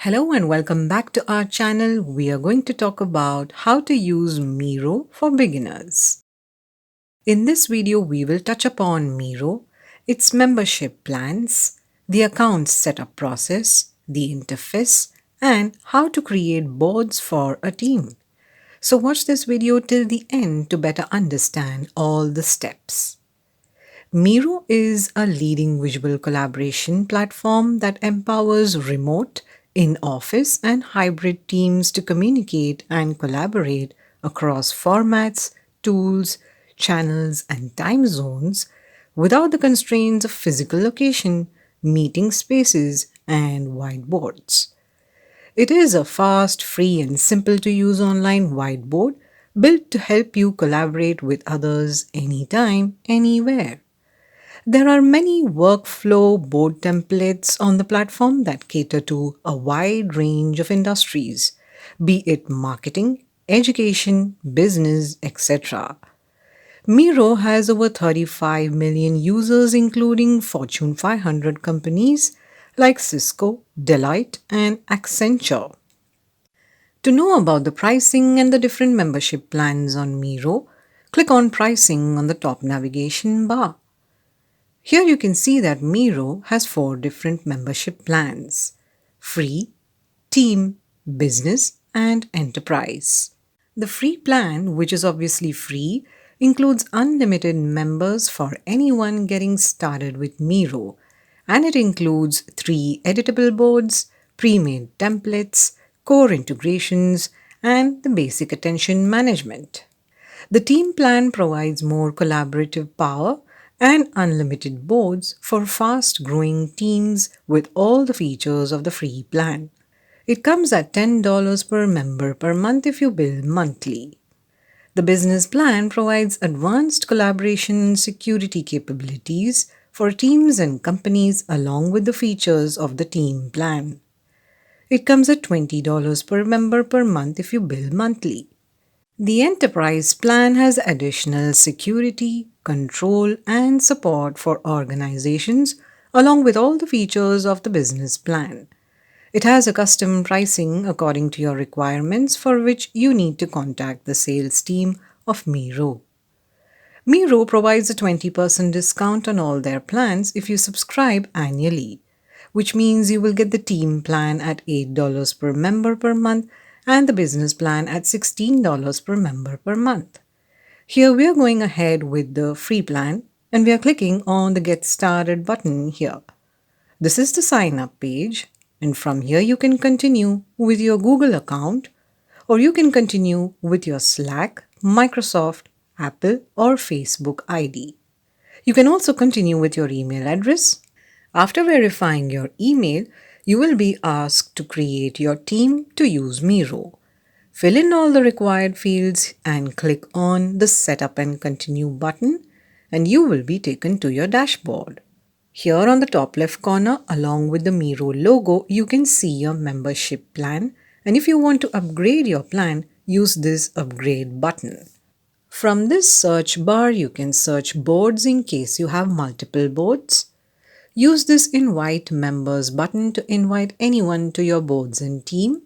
Hello and welcome back to our channel. We are going to talk about how to use Miro for beginners. In this video, we will touch upon Miro, its membership plans, the account setup process, the interface, and how to create boards for a team. So watch this video till the end to better understand all the steps. Miro is a leading visual collaboration platform that empowers remote, in office, and hybrid teams to communicate and collaborate across formats, tools, channels, and time zones without the constraints of physical location, meeting spaces, and whiteboards. It is a fast, free, and simple to use online whiteboard built to help you collaborate with others anytime, anywhere. There are many workflow board templates on the platform that cater to a wide range of industries, be it marketing, education, business, etc. Miro has over 35 million users, including Fortune 500 companies like Cisco, Deloitte, and Accenture. To know about the pricing and the different membership plans on Miro, click on Pricing on the top navigation bar. Here you can see that Miro has four different membership plans: free, team, business, and enterprise. The free plan, which is obviously free, includes unlimited members for anyone getting started with Miro, and it includes three editable boards, pre-made templates, core integrations, and the basic attention management. The team plan provides more collaborative power and unlimited boards for fast growing teams with all the features of the free plan. It comes at $10 per member per month if you bill monthly. The business plan provides advanced collaboration and security capabilities for teams and companies along with the features of the team plan. It comes at $20 per member per month if you bill monthly. The enterprise plan has additional security, control, and support for organizations, along with all the features of the business plan. It has a custom pricing according to your requirements, for which you need to contact the sales team of Miro. Miro provides a 20% discount on all their plans if you subscribe annually, which means you will get the team plan at $8 per member per month and the business plan at $16 per member per month. Here we are going ahead with the free plan and we are clicking on the Get Started button here. This is the sign up page, and from here you can continue with your Google account, or you can continue with your Slack, Microsoft, Apple, or Facebook ID. You can also continue with your email address. After verifying your email, you will be asked to create your team to use Miro. Fill in all the required fields and click on the Setup and Continue button, and you will be taken to your dashboard. Here on the top left corner, along with the Miro logo, you can see your membership plan, and if you want to upgrade your plan, use this Upgrade button. From this search bar, you can search boards in case you have multiple boards. Use this Invite Members button to invite anyone to your boards and team,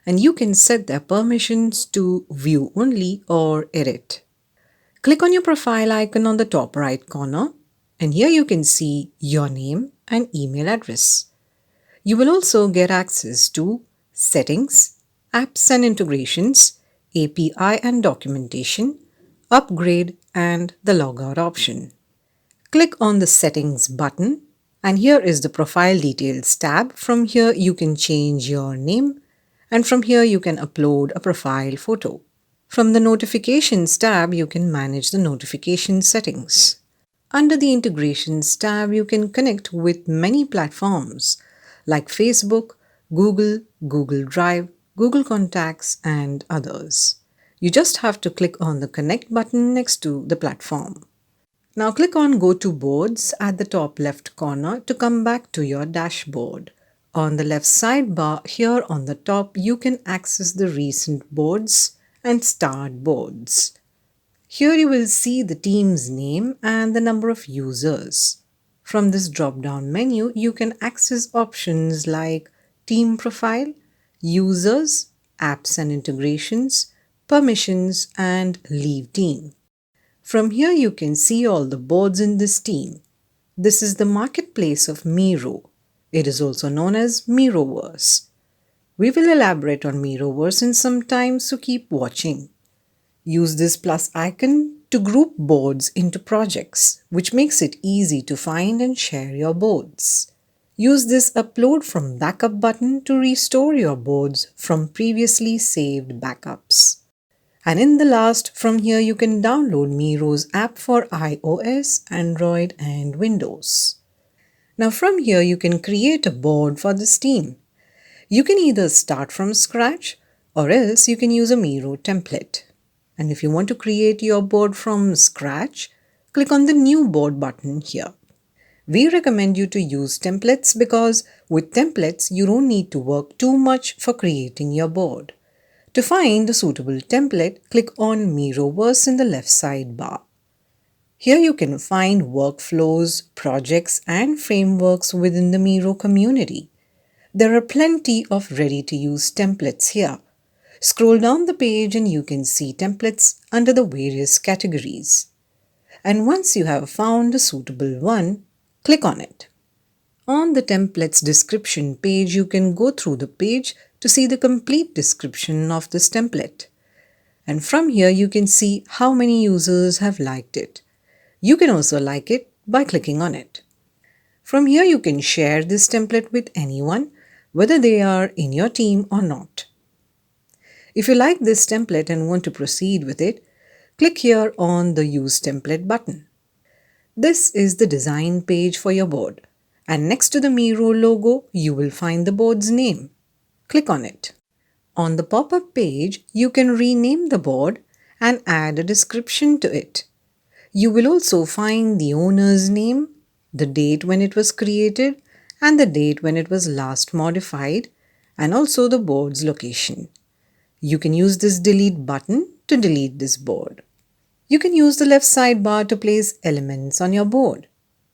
and you can set their permissions to view only or edit. Click on your profile icon on the top right corner, and here you can see your name and email address. You will also get access to settings, apps and integrations, API and documentation, upgrade, and the logout option. Click on the Settings button, and here is the Profile Details tab. From here you can change your name, and from here you can upload a profile photo. From the Notifications tab, you can manage the notification settings. Under the Integrations tab, you can connect with many platforms like Facebook, Google, Google Drive, Google Contacts, and others. You just have to click on the Connect button next to the platform. Now click on Go to Boards at the top left corner to come back to your dashboard. On the left sidebar here on the top, you can access the recent boards and start boards. Here you will see the team's name and the number of users. From this drop-down menu, you can access options like Team Profile, Users, Apps and Integrations, Permissions, and Leave Team. From here you can see all the boards in this team. This is the marketplace of Miro. It is also known as Miroverse. We will elaborate on Miroverse in some time, so keep watching. Use this plus icon to group boards into projects, which makes it easy to find and share your boards. Use this Upload from Backup button to restore your boards from previously saved backups. And in the last, from here you can download Miro's app for iOS, Android, and Windows. Now from here you can create a board for this team. You can either start from scratch or else you can use a Miro template. And if you want to create your board from scratch, click on the New Board button here. We recommend you to use templates because with templates you don't need to work too much for creating your board. To find the suitable template, click on Miroverse in the left sidebar. Here you can find workflows, projects, and frameworks within the Miro community. There are plenty of ready-to-use templates here. Scroll down the page and you can see templates under the various categories. And once you have found a suitable one, click on it. On the templates description page, you can go through the page to see the complete description of this template. And from here you can see how many users have liked it. You can also like it by clicking on it. From here you can share this template with anyone, whether they are in your team or not. If you like this template and want to proceed with it, click here on the Use Template button. This is the design page for your board, and next to the Miro logo, you will find the board's name. Click on it. On the pop-up page, you can rename the board and add a description to it. You will also find the owner's name, the date when it was created, and the date when it was last modified, and also the board's location. You can use this delete button to delete this board. You can use the left sidebar to place elements on your board.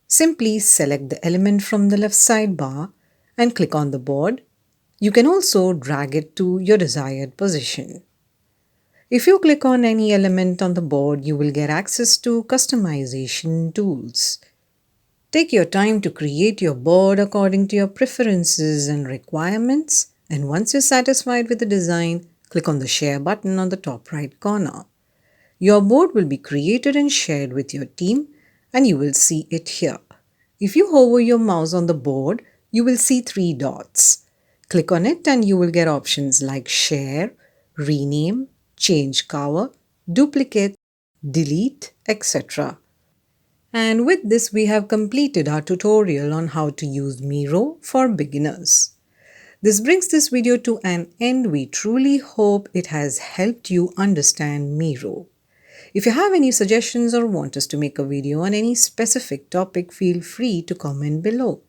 Simply select the element from the left sidebar and click on the board. You can also drag it to your desired position. If you click on any element on the board, you will get access to customization tools. Take your time to create your board according to your preferences and requirements, and once you're satisfied with the design, click on the Share button on the top right corner. Your board will be created and shared with your team, and you will see it here. If you hover your mouse on the board, you will see 3 dots. Click on it and you will get options like Share, Rename, Change Cover, Duplicate, Delete, etc. And with this, we have completed our tutorial on how to use Miro for beginners. This brings this video to an end. We truly hope it has helped you understand Miro. If you have any suggestions or want us to make a video on any specific topic, feel free to comment below.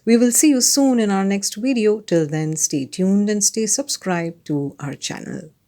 We will see you soon in our next video. Till then, stay tuned and stay subscribed to our channel.